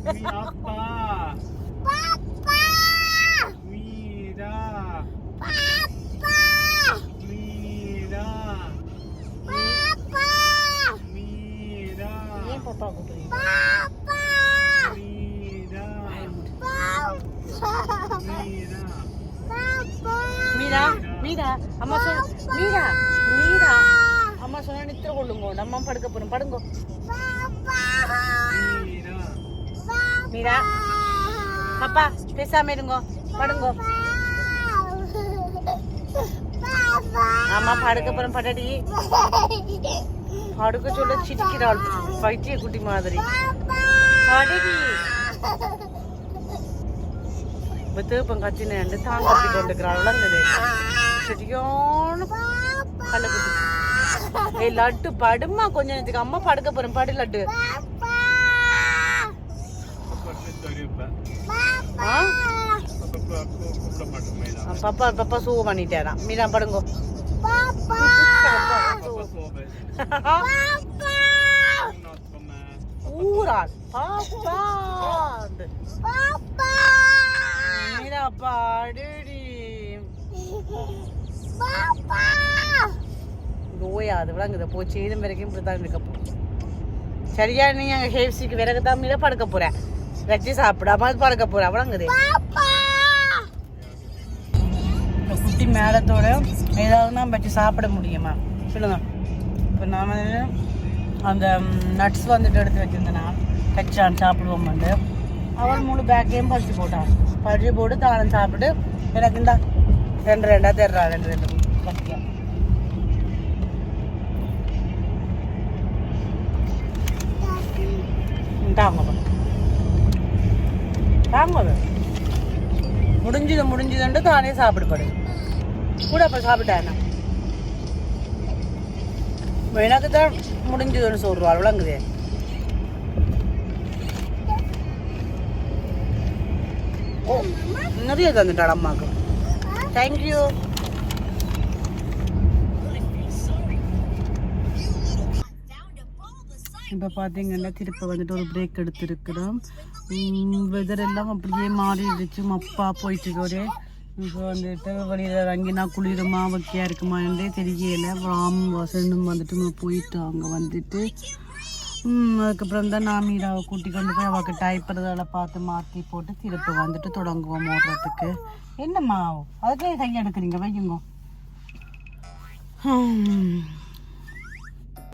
அப்பா பாப்பா மீரா பாப்பா மீரா பாப்பா மீரா ஏன் பாப்பா கூப்பிடுறீங்க? பாப்பா மீரா மீரா மீரா மீரா அம்மா சொன்ன மீரா மீரா அம்மா சொன்னா நித்திர கொள்ளுங்க நம்ம படுக்க போறோம் படுங்கோ மீரா மீரா பாப்பா பேசாம இருங்கோ படுங்கோ அம்மா படுக்க போறோம் படடி படுக்க சொல்ல சிரிக்கிறாள் பைத்திய குட்டி மாதிரி படடி தேப்பம் கத்தினு தான் கத்தி கொண்டுக்கிறாள் விளங்குது சரியான கள்ளக்குட்டி ஏய் லட்டு படுமா கொஞ்ச நேரத்துக்கு அம்மா படுக்க போறேன் படு லட்டு பப்பா பப்பா சூ பண்ணிட்டேன் மீரா படுங்கோ ஊரால் பாப்பா மீரா பாடுடி ஓயாது விளங்குத போச்சு இது வரைக்கும் இப்படிதான் இருக்க போ சரியா நீ அங்கே ஹேவ்சிக்கு விறகு தான் மீத படுக்க போறேன் வச்சு சாப்பிடாம படுக்க போறேன் விளங்குது குட்டி மேலத்தோட ஏதாவது தான் வச்சு சாப்பிட முடியுமா சொல்லுங்க இப்போ நான் அந்த நட்ஸ் வந்துட்டு எடுத்து வச்சிருந்தேன்னா கச்சான் சாப்பிடுவோம் வந்து அவள் 3 பேக்கையும் பறிச்சு போட்டான் பறிச்சு போட்டு தானம் சாப்பிட்டு எனக்கு இந்த 2 தர்றா 2 பறிக்க தாங்க முடிஞ்சதுண்டு தானே சாப்பிடுபடு கூட அப்ப சாப்பிட்டேன் எனக்கு தான் முடிஞ்சதுன்னு சொல்றாள் விளங்குதே ஓ நிறைய தந்துட்டாள் அம்மாவுக்கு தேங்க்யூ இப்போ பார்த்தீங்கன்னா திருப்ப வந்துட்டு ஒரு பிரேக் எடுத்துருக்குறோம் வெதர் எல்லாம் அப்படியே மாறிடுச்சு மப்பா போயிட்டு ஒரே இப்போ வந்துட்டு வெளியில் இறங்கினா குளிருமா வக்கியா இருக்குமான்றே தெரியல ராம் வசனும் வந்துட்டு போயிட்டாங்க வந்துட்டு அதுக்கப்புறம் தான் நான் மீராவை கூட்டி கொண்டு போய் அவளுக்கு டைப்பறதால பார்த்து மாற்றி போட்டு திருப்ப வந்துட்டு தொடங்குவோம் ஓடுறதுக்கு என்னம்மா அதுக்கே கையை எடுக்கிறீங்க வையுங்க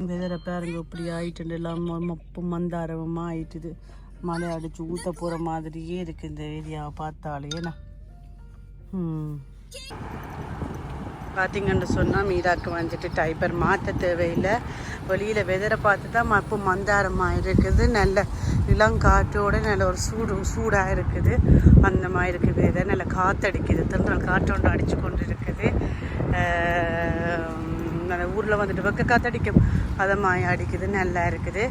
வெதரை பாருங்க இப்படி ஆயிட்டு எல்லாம் மப்பும் மந்தாரவமாக ஆயிட்டுது மழை அடிச்சு ஊற்ற போகிற மாதிரியே இருக்குது இந்த ஏரியாவை பார்த்தாலேண்ணா பார்த்தீங்கன்னு சொன்னால் மீராக்கு வந்துட்டு டைப்பர் மாற்ற தேவையில்லை வெளியில் வெதரை பார்த்து தான் மப்பு மந்தாரமாக இருக்குது நல்ல இளங்காற்றோட நல்ல ஒரு சூடாக இருக்குது அந்த மாதிரி இருக்குது வெதர் நல்ல காற்றடிக்குது திருநாள் காற்றோண்டு அடித்து கொண்டு இருக்குது நல்ல ஊரில் வந்துட்டு வெக்க காற்றடிக்கும் அதை மாய அடிக்குது நல்லா இருக்குது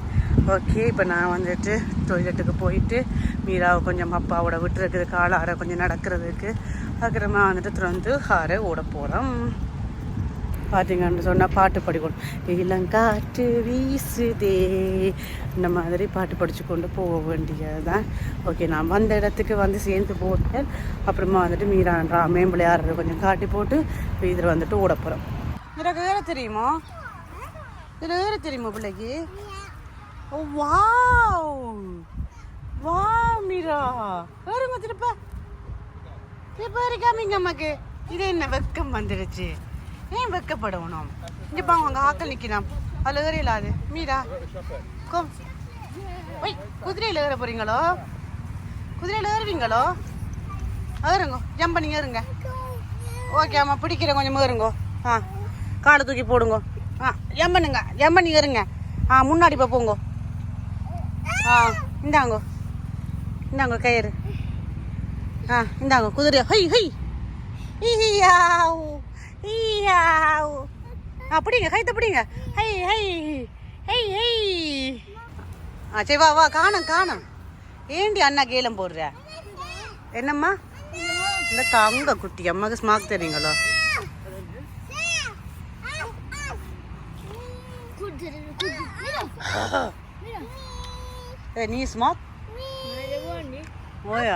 ஓகே இப்போ நான் வந்துட்டு டொய்லெட்டுக்கு போயிட்டு மீராவை கொஞ்சம் அப்பாவோட விட்டுருக்குது காலார கொஞ்சம் நடக்கிறதுக்கு அப்புறமா வந்துட்டு திறந்து ஹார ஓட போகிறோம் பார்த்தீங்கன்னு சொன்னால் பாட்டு படிக்கணும் இளங்காற்று வீசுதே இந்த மாதிரி பாட்டு படித்து கொண்டு போக வேண்டியது தான் ஓகே நான் வந்த இடத்துக்கு வந்து சேர்ந்து போட்டேன் அப்புறமா வந்துட்டு மீரான்றா மேம்பிள்ளை ஆடுறது கொஞ்சம் காட்டி போட்டு இதில் வந்துட்டு ஓட போகிறோம் எனக்கு வேற தெரியுமா இதில் வேற தெரியுமா பிள்ளைக்கு வாவ் வாவ் மீரா வேறுங்க திருப்பா திருப்ப இருக்காமீங்க அம்மாக்கு இது என்ன வெக்கம் வந்துடுச்சு ஏன் வெக்கப்படணும் இங்கே பாங்க அங்கே ஆக்கள் நிற்கலாம் அதில் ஏறியலாது மீரா கோம் ஒய் குதிரையில் ஏற போகிறீங்களோ குதிரையில் ஏறுவீங்களோ ஏறுங்கோ ஜம்ப் பண்ணிங்க ஏறுங்க ஓகே அம்மா பிடிக்கிறேன் கொஞ்சம் ஏறுங்கோ ஆ காலை தூக்கி போடுங்க ஆ ஜம்ப் பண்ணுங்க ஜம்ப் பண்ணி ஏறுங்க ஆ முன்னாடி இப்போ போங்கோ ஆ இந்தாங்கோ இந்தாங்கோ கயிறு ஆ இந்தாங்கோ குதிரை ஹை ஹை ஈயாவ் ஈயாவ் அப்படிங்க கைத்த பிடிங்க ஹை ஹை ஹை ஹை ஆ சரி வா வா காணும் காணும் ஏண்டி அண்ணா கேலம் போடுற என்னம்மா இந்த தங்க குட்டி அம்மாவுக்கு ஸ்மாக் தெரியுங்களோ நீ ஸ்மாக் ஓயா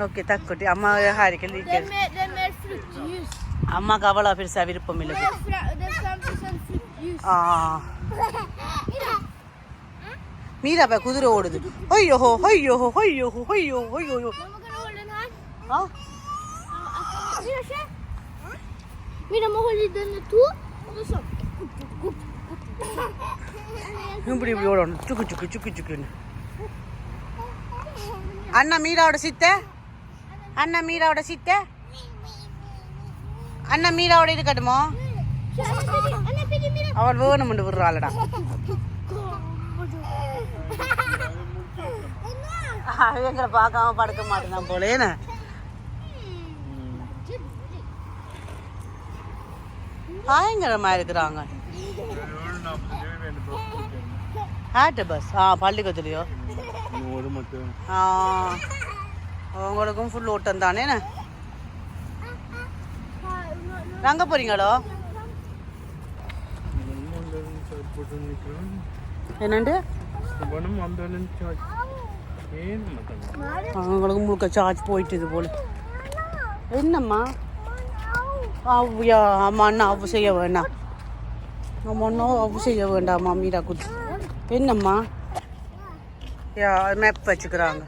ஓகே தக்குட்டி அம்மா ஹாரிக்கல் Det är mer fruktljus. அம்மாக்கு அவ்வளோ பெருசாக விருப்பம் இல்லை Det är fram till sån fruktljus. ஆ மீரா பா குதிரை ஓடுது ஐயோ ஐயோ ஐயோ ஐயோ ஐயோ Mamma kan hålla den här. Ah Mira, se. Mira, man håller i den i tå. Och då så. இப்படி இப்படி ஓடணும் சுக்கு சுக்கு சுக்கு சுக்குன்னு அண்ணா மீராவோட சித்தை அண்ணா மீராவோட சித்தை அண்ணா மீராவோட இருக்கட்டுமோ Anna, Piggy, mira. அவள் வேணும்னு விடுறாளடா எங்களை பார்க்காம படுக்க மாட்டேன் போலேன்னு பயங்கரமா இருக்கிறாங்க ஆட்ட பஸ் பள்ளிக்கூடத்துலையோ அவங்களுக்கும் ஃபுல் ஓட்டம் தானே எங்க போறீங்களோ என்னண்டு அவங்களுக்கு முழுக்க சார்ஜ் போயிட்டு போல என்னம்மா அவ்வியா ஆமா அண்ணா அவ்வு செய்ய வேண்டாம் நம்ம ஒன்றும் அவ்வு செய்ய வேண்டாம்மா மீரா குட்டி என்னம்மா யா மேப் வச்சுக்கிறாங்க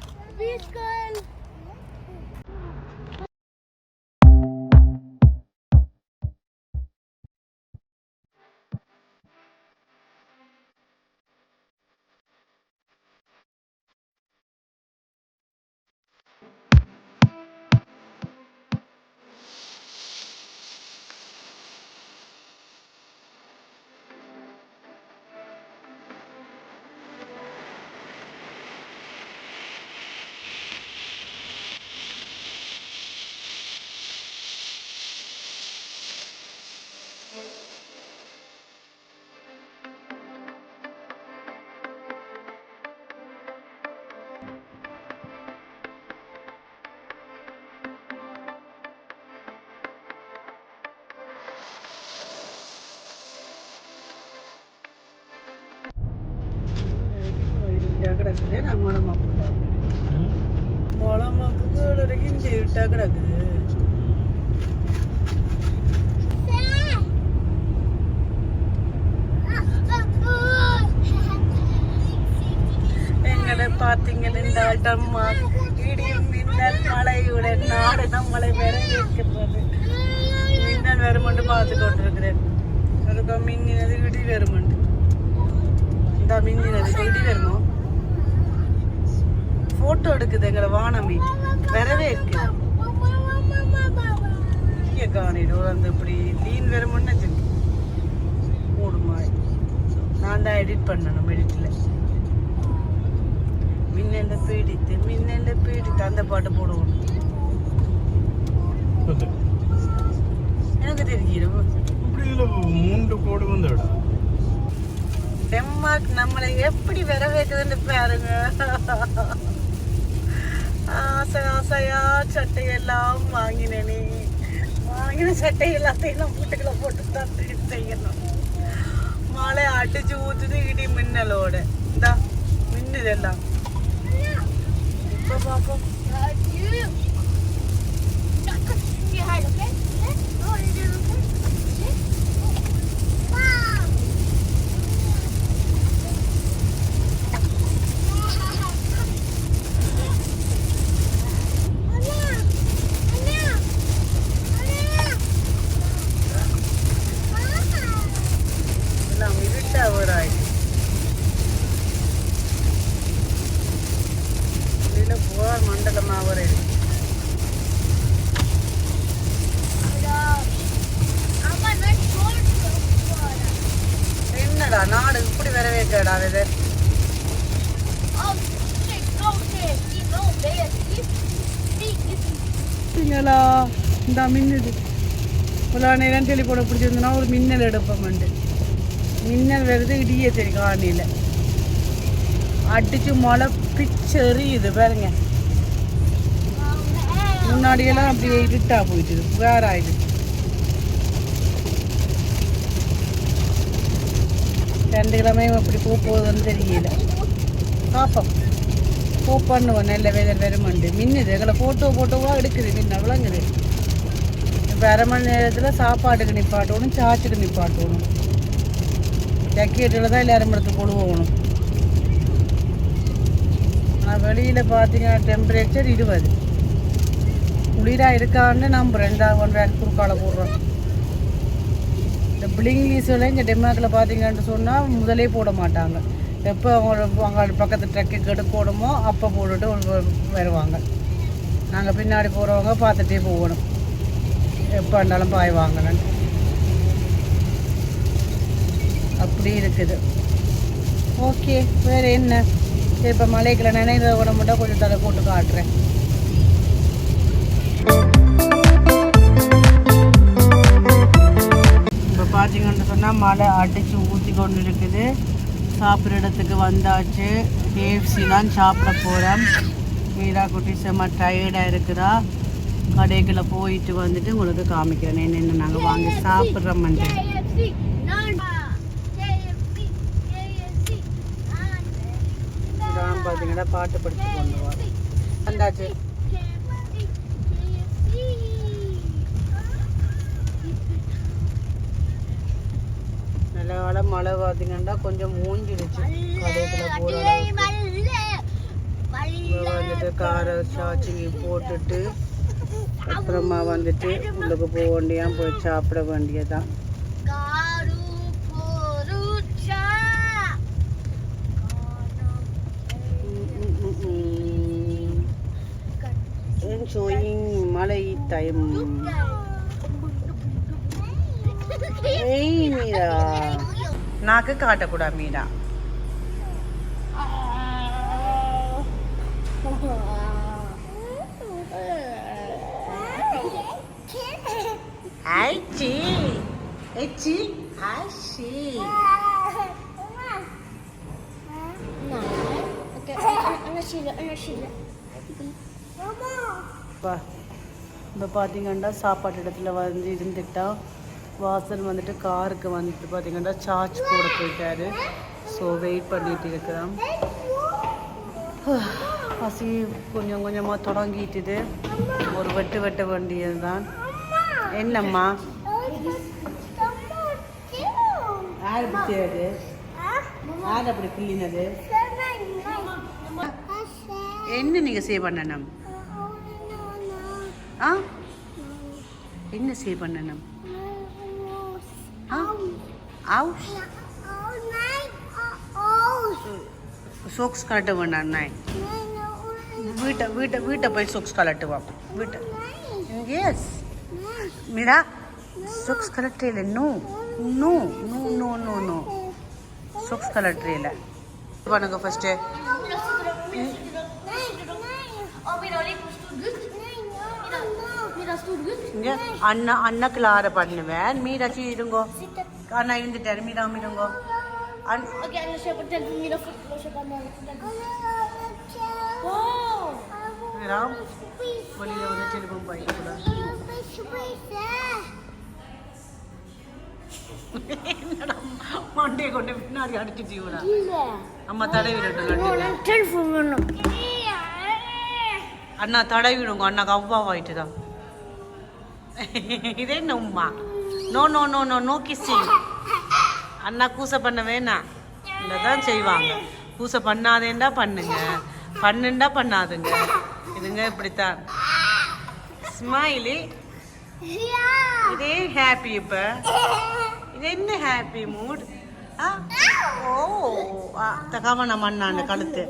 கிடக்குது நான் முளமாக்கு முளமாக்கு இஞ்சி விட்டா கிடக்குது எங்களை பார்த்தீங்கள் இந்த ஆட்டம்மா இடியும் மின்னல் மழையுடன் நாடு நம்மளை வேற இருக்கிறது மின்னல் வருமென்று பார்த்து கொண்டிருக்கிறேன் அதுக்கு மின்னினது இடி வருமென்று இந்த மின்னினது இடி வருமோ போட்டோ எடுக்குது எங்களை வானமி வரவே இருக்கு இங்கே காணிடும் அந்த இப்படி லீன் வருமுன்னு சொல்லி போடுமா நான் தான் எடிட் பண்ணணும் எடிட்டில் மின்னல்ல பீடித்து அந்த பாட்டு போடுவோம் எனக்கு தெரியும் மூன்று கோடு வந்து டென்மார்க் நம்மளை எப்படி வரவேற்குதுன்னு பாருங்க ஆசை ஆசையா சட்டையெல்லாம் வாங்கினேனே வாங்கின சட்டை எல்லாத்தையும் நான் வீட்டுக்குள்ள போட்டு தான் செய்யணும் மழை அடிச்சு ஊத்துது இடி மின்னலோட இந்தா மின்னுது எல்லாம் இப்போ பார்ப்போம் மண்டலமாக வர என்னடா நாடு இப்படி வரவேற்கடா இது இந்த மின்னுது ஒரு நேரம் சொல்லி போட பிடிச்சிருந்தோன்னா ஒரு மின்னல் எடுப்போம் மின்னல் வருது இடியே சரி காணியில் அடிச்சு மழை பிச்செறியுது பாருங்க முன்னாடியெல்லாம் அப்படியே இருட்டா போயிட்டு வேற ஆயிடுது ரெண்டு கிழமையும் அப்படி போகுதுன்னு தெரியல பார்ப்போம் ஹோப் பண்ணுவோம் நல்ல வெதர் வருமாண்டு. மின்னுது எங்களை ஃபோட்டோவாக எடுக்குது, மின்ன விளங்குது. இப்போ 1/2 மணி நேரத்தில் சாப்பாட்டுக்கு நிப்பாட்டணும், சார்ஜுக்கு நிப்பாட்டணும். ஜக்கெட்டில் தான் எல்லாரும் இடத்துக்கு கொண்டு போகணும். ஆனால் வெளியில் பார்த்தீங்கன்னா டெம்பரேச்சர் 20. குளிராக இருக்கான்னு நம்புகிறேன். இந்த 1 ரேக் குறுக்கால போடுறோம். இந்த பிளிங்லீஸில் இங்கே டென்மார்க்கில் பார்த்தீங்கன்னு சொன்னால் முதலே போட மாட்டாங்க. எப்போ அவங்க பக்கத்து ட்ரக்கு எடுக்கணுமோ அப்போ போட்டுட்டு வருவாங்க. நாங்கள் பின்னாடி போகிறவங்க பார்த்துட்டே போகணும், எப்போ இருந்தாலும் பாய் வாங்கணும்னு. அப்படி இருக்குது. ஓகே, வேறு என்ன? சரி, இப்போ மலைக்குள்ள நினைந்த கூட மட்டும் கொஞ்சம் தலை போட்டு காட்டுறேன். இப்போ பார்த்தீங்கன்னு சொன்னால் மழை அடித்து ஊற்றி கொண்டு இருக்குது. சாப்பிட்ற இடத்துக்கு வந்தாச்சு. KFC தான் சாப்பிட போகிறோம். மீரா குட்டி செம்ம டயர்டாக இருக்குதா. கடைக்குள்ள போயிட்டு வந்துட்டு உங்களுக்கு காமிக்கிறேன் என்னென்ன நாங்கள் வாங்கி சாப்பிட்றோம்ட்டு. இதான் பார்த்தீங்கன்னா பாட்டு படித்து கொண்டு வா வந்தாச்சு. நல்ல காலம் மழை பார்த்தீங்கன்னா கொஞ்சம் மூஞ்சிடுச்சு. கடைக்குள்ள போகிற வந்துட்டு காரை சாச்சி போட்டுட்டு அப்புறமா வந்துட்டு உள்ளுக்கு போக வேண்டியா, போய் சாப்பிட வேண்டியதான். enjoying மழை டைம். ஏய் மீரா, நாக்கு காட்டக்கூடாது மீரா. ஐச்சி ஐச்சி ஐச்சி. இப்போ பார்த்தீங்கன்னா சாப்பாட்டு இடத்துல வந்து இருந்துட்டா வாசல் வந்துட்டு காருக்கு வந்துட்டு பார்த்தீங்கன்னா சார்ஜ் போட போயிட்டாரு. ஸோ வெயிட் பண்ணிட்டு இருக்கிறோம். பசி கொஞ்சம் கொஞ்சமாக தொடங்கிட்டுது. ஒரு வெட்ட வேண்டியது தான். என்னம்மா யார் பிடிச்சது? யார் அப்படி கிள்ளினது? என்ன நீங்கள் சேவ் பண்ணணும்? ஆ, என்ன சேவ் பண்ணணும்? சோக்ஸ் கலட்ட வேண்டாம். நான் வீட்டை போய் சோக்ஸ் கலட்டுவான். வீட்டை எஸ் மீரா, சோக்ஸ் கலட்டுறீல? No no no no no no socks கலட்டுறீல. பண்ணுங்க ஃபஸ்ட்டு. இங்கே அண்ணாக்குள்ள ஆற பண்ணுவேன். மீராச்சி இருங்கோ. அண்ணா இருந்துட்டாரு. மீரா இருங்கோ. வெளியில வந்து செல்வம் பாய்க்கூடாது. மண்டையை கொண்டு பின்னாடி அடிச்சுட்டு அம்மா தடவிடட்டும். அண்ணா தடவிடுங்க. அண்ணாக்கு அவ்வாவாயிட்டு தான். இது என்ன உம்மா? No no no no no kissing. அண்ணா கூசை பண்ண வேணாம். இந்த தான் செய்வாங்க. கூசை பண்ணாதேண்டா பண்ணுங்க, பண்ணுண்டா பண்ணாதுங்க. இதுங்க இப்படித்தான். ஸ்மைலி. இதே ஹாப்பி. இப்போ இது என்ன ஹாப்பி மூட்? ஓ தக்காம நம்ம அண்ணாண்ட கழுத்து.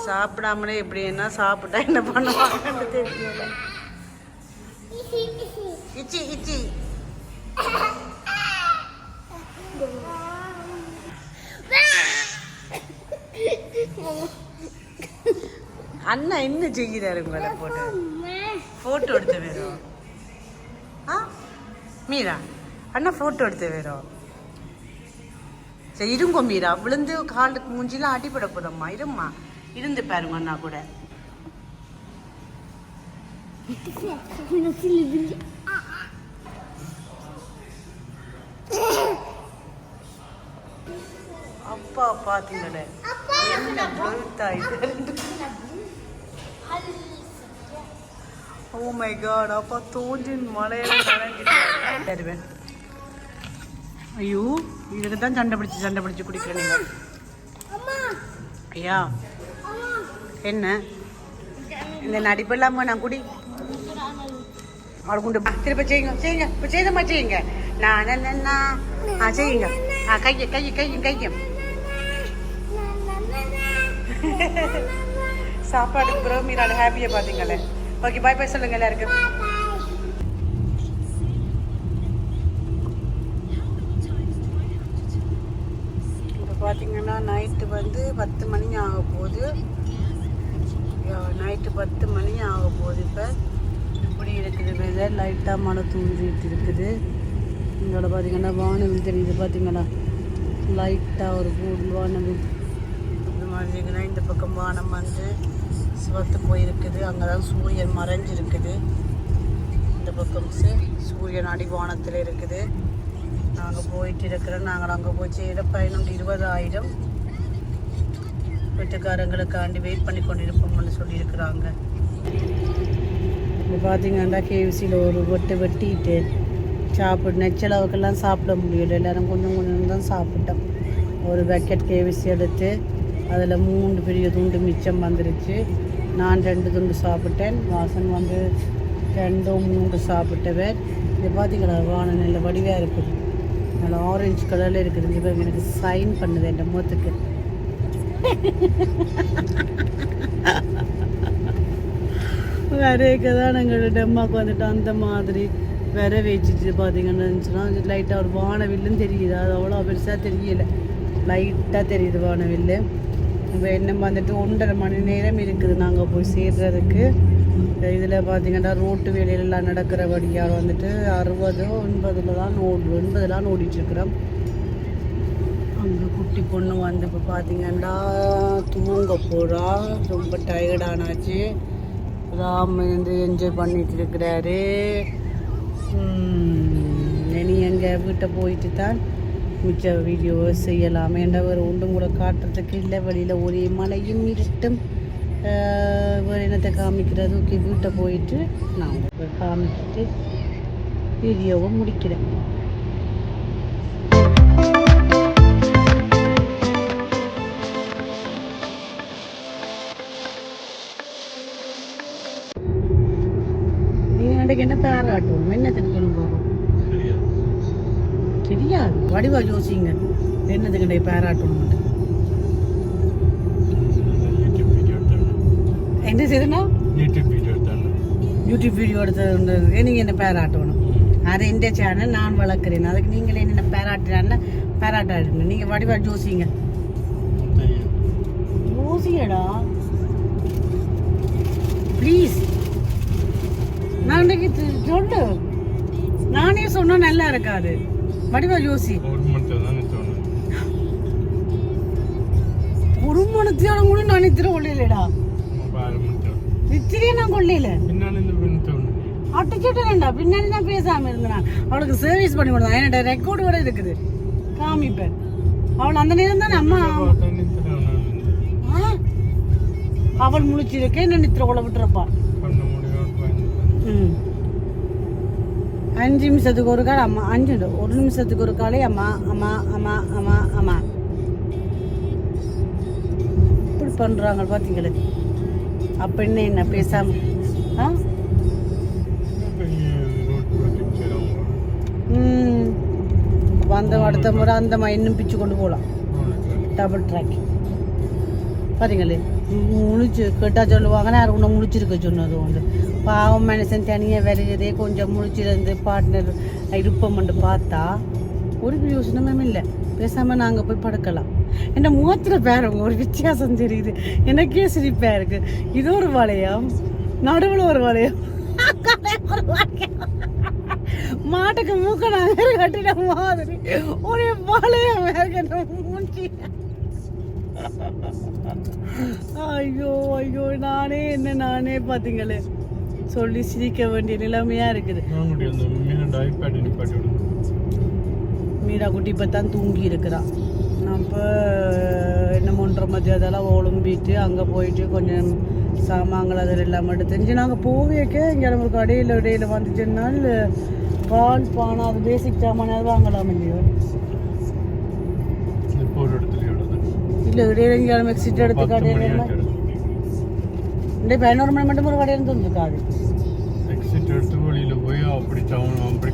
சாப்பிடாமலே எப்படின்னா சாப்பிட்டா என்ன பண்ணுவாங்கன்னு தெரியல. இச்சி இச்சி. அண்ணா என்ன செய்கிறாரு உங்களை போட்டு? ஃபோட்டோ எடுத்த வேறும். மீரா, அண்ணா ஃபோட்டோ எடுத்த வேறும். சரி இருங்கோ மீரா. விழுந்து காலுக்கு மூஞ்சிலாம் அடிப்பட போதம்மா. இரும்மா, இருந்து பாருங்க அண்ணா கூட. அப்பா பாத்தீங்களே என்ன பழுத்தாயிட்டு. ஓ மை காட், அப்பா தோன்றின் மலையில நனைஞ்சிட்டு. ஐயோ, இதுக்கு தான் சண்டை பிடிச்சு குடிக்கிறேன் நீங்க. ஐயா என்ன இந்த நடிப்பெல்லாம நான் குடி அவளை கொண்டு திருப்ப செய்யுங்க இப்போ செய்தமா செய்யுங்க. நான் செய்யுங்க. கையும் சாப்பாடுக்கு பிறகு மீரால ஹாப்பியாக பார்த்தீங்களே. ஓகே, பாய் பாய் சொல்லுங்க எல்லாருக்கும். இப்போ பார்த்தீங்கன்னா நைட்டு வந்து 10 மணி ஆக போகுது. நைட்டு 10 மணி ஆக போகுது. இப்போ இப்படி இருக்குது வெதர். லைட்டாக மழை தூஞ்சிட்டு இருக்குது. இங்கோட பார்த்தீங்கன்னா வானவில் தெரியுது. பார்த்தீங்கன்னா லைட்டாக ஒரு கூடு வானவில் இந்த மாதிரி. இந்த பக்கம் வானம் வந்து சிவத்து போயிருக்குது. அங்கே தான் சூரியன் மறைஞ்சிருக்குது. இந்த பக்கம் சூரியன் அடிவானத்தில் இருக்குது. நாங்கள் போயிட்டு இருக்கிறோம். நாங்கள் அங்கே போய் செய்கிற பயணம் 20,000 வீட்டுக்காரங்களுக்காண்டி வெயிட் பண்ணி கொண்டு இருப்போம்னு சொல்லியிருக்கிறாங்க. இப்போ பார்த்தீங்கன்னா கேவிசியில் ஒரு வெட்டிட்டு சாப்பிட்டு நெச்சளவுக்கெல்லாம் சாப்பிட முடியல. எல்லோரும் கொஞ்சம் கொஞ்சம் தான் சாப்பிட்டோம். ஒரு பக்கெட் கேவிசி எடுத்து அதில் 3 பெரிய துண்டு மிச்சம் வந்துருச்சு. நான் 2 துண்டு சாப்பிட்டேன். வாசன் வந்து 2 3 சாப்பிட்டவர். இது பார்த்தீங்களா வானம் நல்ல வடிவாக இருக்குது. நல்லா ஆரஞ்சு கலரில் இருக்குது. இப்போ எனக்கு சைன் பண்ணுது என் முகத்துக்கு. வேறேக்க தான் எங்களோட டெம்மாவுக்கு வந்துட்டு அந்த மாதிரி விர வச்சுட்டு பார்த்தீங்கன்னா லைட்டாக ஒரு வானவில்லுன்னு தெரியுது. அது அவ்வளோ பெருசாக தெரியலை, லைட்டாக தெரியுது வானவில்லு. இப்போ என்ன வந்துட்டு 1.5 மணி நேரம் இருக்குது நாங்கள் போய் சேர்றதுக்கு. இதில் பார்த்தீங்கன்னா ரோட்டு வேலையிலலாம் நடக்கிறபடியால் வந்துட்டு 60-80 தான் ஓடிட்டுருக்குறோம். அங்கே குட்டி பொண்ணு வந்து இப்போ பார்த்தீங்கன்னா தூங்க போகிறா. ரொம்ப டயர்டானாச்சு. ராம் வந்து என்ஜாய் பண்ணிட்டு இருக்கிறாரு. இனி எங்கள் வீட்டை போயிட்டு தான் மிச்ச வீடியோவை செய்யலாமே. என்ற ஒரு ஒன்றும் கூட காட்டுறதுக்கு இல்லை. வழியில் ஒரே மழையும் இருட்டும். வேறு என்னத்தை காமிக்கிறது. ஓகே, வீட்டை போயிட்டு நான் உங்களுக்கு காமிக்கிட்டு வீடியோவை முடிக்கிறேன். நீங்கள் என்ன பாராட்டுவோம், என்ன தெரிஞ்சுக்கணும் போகிறோம் தெரியாது. வடிவா யோசிங்க என்னதுக்கு பாராட்டணும். என்ன செய்யுதுன்னா யூடியூப் வீடியோ எடுத்தது நீங்கள் என்ன பாராட்டணும். அது எந்த சேனல் நான் வளர்க்குறேன். அதுக்கு நீங்களே என்ன பாராட்டுறான்னு பாராட்டாடுங்க. நீங்கள் வடிவா யோசிங்க. யோசியடா ப்ளீஸ். நான் இன்னைக்கு சொல்லு, நானே சொன்னா நல்லா இருக்காது. வடிவா யோசி. ஒரு மணத்தியோட கூட நான் இத்திர கொள்ளையிலடா. இத்திரியே நான் கொள்ளையில அட்டுச்சுட்டேன்டா. பின்னாடி தான் பேசாம இருந்தேன். அவளுக்கு சர்வீஸ் பண்ணி கொடுத்தான். என்னோட ரெக்கார்டு கூட இருக்குது, காமிப்பேன். அவள் அந்த நேரம் தான் அம்மா அவள் முழிச்சிருக்கேன். என்ன நித்திர கொள்ள விட்டுருப்பான். 5 நிமிஷத்துக்கு ஒரு கால் அம்மா, 1 நிமிஷத்துக்கு ஒரு காலே அம்மா அம்மா அம்மா அம்மா அம்மா இப்படி பண்ணுறாங்க பார்த்தீங்களே. அப்போ என்ன பேசாம அந்த அடுத்த முறை அந்த இன்னும் பிச்சு கொண்டு போகலாம். டபுள் ட்ராக் பார்த்தீங்களே. முழிச்சு கேட்டால் சொல்லுவாங்க நான் உன்னை முழிச்சிருக்க சொன்னது உண்டு. பாவம் மனுஷன் தனியாக விளையதே கொஞ்சம் முழிச்சிருந்து பார்ட்னர் இருப்போம்னு பார்த்தா ஒரு யோசனமும் இல்லை. பேசாமல் நாங்கள் போய் படுக்கலாம். என்ன முகத்தில் பேரவங்க ஒரு வித்தியாசம் தெரியுது. எனக்கே சிரிப்பாக இருக்குது. இது ஒரு வளையம், நடுவில் ஒரு வளையம், மாட்டுக்கு மூக்க நாங்கள் கட்டின மாதிரி ஒரு வளையம் வேறு மூஞ்சி. ஐயோ ஐயோ, நானே பார்த்தீங்களே சொல்லி சிரிக்க வேண்டிய நிலைமையா இருக்குது. மீரா குட்டி இப்போ தான் தூங்கி இருக்கிறான். நான் இப்போ அப்போ என்ன 3:30 மதியதெல்லாம் ஒழும்பிட்டு அங்கே போயிட்டு கொஞ்சம் சாமான்கள் அதில் எல்லாம் எடுத்து நாங்கள் போவேக்க இங்கே ஒரு கடையில் வந்துச்சுன்னால் பால் பானை அது பேசிக் சாமானாவது வாங்கலாம் இல்லையோ இல்லை இடையில இங்கே மிக்சிட்டு எடுத்து கடையில் இந்த 11 மணி மட்டும் ஒரு கடையில் தந்துருக்காது எக்ஸிட் எடுத்து வெளியில் போய் அப்படி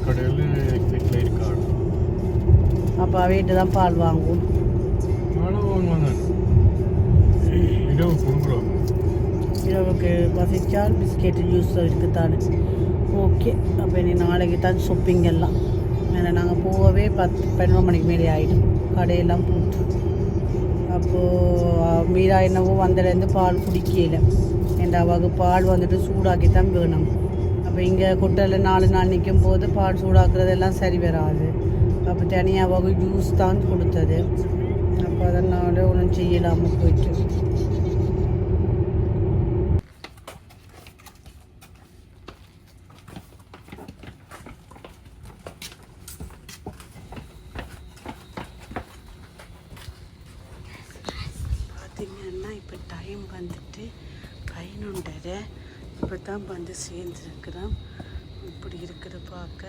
கடையில் எக்ஸிட்டில் இருக்காது. அப்போ வீட்டு தான் பால் வாங்குவோம். இரவு கொடுக்குறோம். இரவுக்கு பசிச்சால் பிஸ்கெட்டு ஜூஸ் இருக்குதானே. ஓகே, அப்போ இனி நாளைக்கு தான் ஷாப்பிங் எல்லாம். ஏன்னா நாங்கள் போகவே 10-11 மணிக்கு மேலே ஆகிடும், கடையெல்லாம் பூட்டு. அப்போது மீரா என்னவோ வந்ததுலேருந்து பால் குடிக்கல. என் அவாவுக்கு பால் வந்துட்டு சூடாக்கி தான் வேணும். அப்போ இங்கே கொட்டையில் 4 நாள் நிற்கும் போது பால் சூடாக்குறதெல்லாம் சரி வராது. அப்போ தனியாக அவாவுக்கு ஜூஸ் தான் கொடுத்தது. அப்போ அதனால் ஒன்றும் செய்யலாமல் போயிட்டு பார்த்தீங்கன்னா இப்போ டைம் வந்துட்டு 11:30. இப்போ தான் வந்து சேர்ந்துருக்குறோம். இப்படி இருக்குது பார்க்க.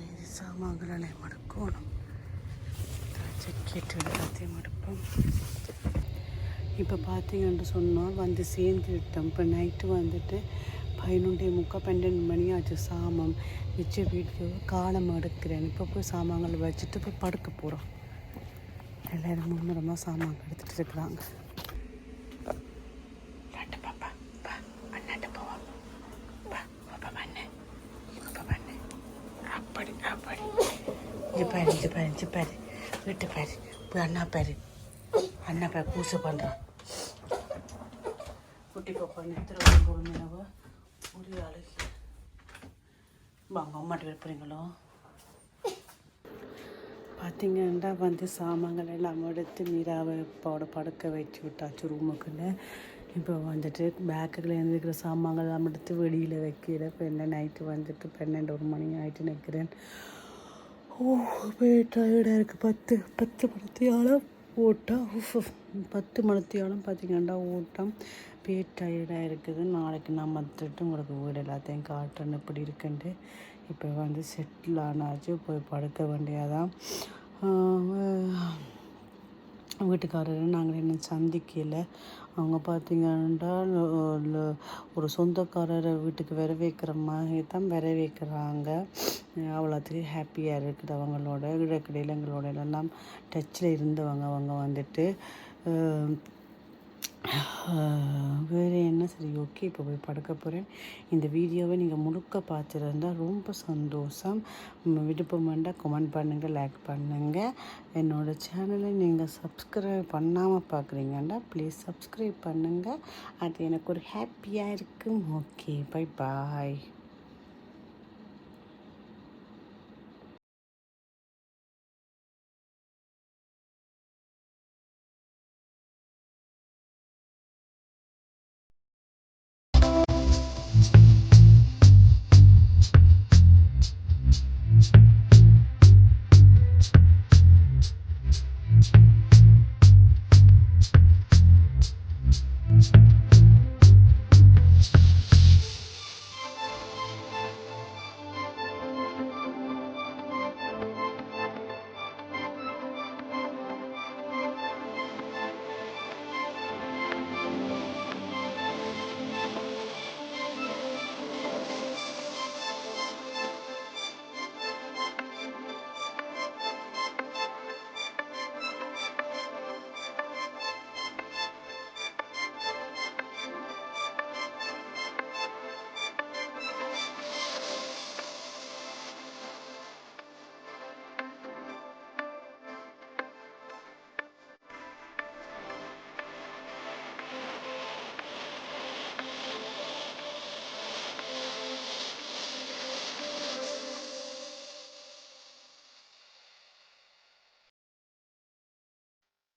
இது சாமான்களை மடுக்கணும். ஜக்கெட்டு எல்லாத்தையும் மடுப்போம். இப்போ பார்த்தீங்கன்னு சொன்னால் வந்து சேர்ந்துட்டோம். இப்போ நைட்டு வந்துட்டு 11:45-12 மணி ஆச்சு. சாமான் வச்சு வீட்டுக்கு காலம் எடுக்கிறேன். இப்போ போய் சாமான்கள் வச்சுட்டு போய் படுக்க போகிறோம். எல்லோரும் மும்முரமாக சாமான் எடுத்துகிட்டு இருக்கிறாங்க. அப்படி அப்படி இது பாரு வீட்டு பாரு போய் அண்ணா பாரு பூசை பண்ணுறான். குட்டி பாப்பா நிறுத்துற பொறுமையாவோ ஒரு அழகு வாங்க அம்மாட்ட விருப்புறீங்களோ. பார்த்தீங்கன்னா வந்து சாமான்கள் எல்லாம் எடுத்து மீராவை அப்பாவோட படுக்க வச்சு விட்டாச்சு ரூமுக்குள்ள. இப்போ வந்துட்டு பேக்குகளில் இருக்கிற சாமான்கள் எல்லாம் எடுத்து வெளியில் வைக்கிற. இப்போ என்ன நைட்டு வந்துட்டு 12-1 மணி ஆகிட்டு நிற்கிறேன். டயர்டாக இருக்குது. 10 மணித்தியாலம் ஓட்டம். 10 மணித்தியாலம் பார்த்தீங்கன்னா ஓட்டம். டயர்டாக இருக்குது. நாளைக்கு நான் வந்துட்டு உங்களுக்கு வீடு எல்லாத்தையும் காட்டுறேன்னு இப்படி இருக்குன்ட்டு. இப்போ வந்து செட்டில் ஆனாச்சு. போய் படுக்க வேண்டியதான். வீட்டுக்காரர் நாங்கள் என்ன சந்திக்கல. அவங்க பார்த்தீங்கன்னா ஒரு சொந்தக்காரரை வீட்டுக்கு வர வைக்கிற மாதிரி தான் வர வைக்கிறாங்க. அவ்வளோத்துக்கு ஹாப்பியாக இருக்குது. அவங்களோட இடக்கிடையில் எங்களோட எல்லாம் டச்சில் இருந்தவங்க. அவங்க வந்துட்டு வேறு என்ன. சரி, ஓகே, இப்போ போய் படுக்க போகிறேன். இந்த வீடியோவை நீங்கள் முழுக்க பார்த்துருந்தா ரொம்ப சந்தோஷம். விருப்பம் வேண்டாம் கமெண்ட் பண்ணுங்கள், லைக் பண்ணுங்கள். என்னோடய சேனலை நீங்கள் சப்ஸ்கிரைப் பண்ணாமல் பார்க்குறீங்கன்னா ப்ளீஸ் சப்ஸ்கிரைப் பண்ணுங்கள். அது எனக்கு ஒரு ஹாப்பியாக இருக்கும். Okay, bye bye.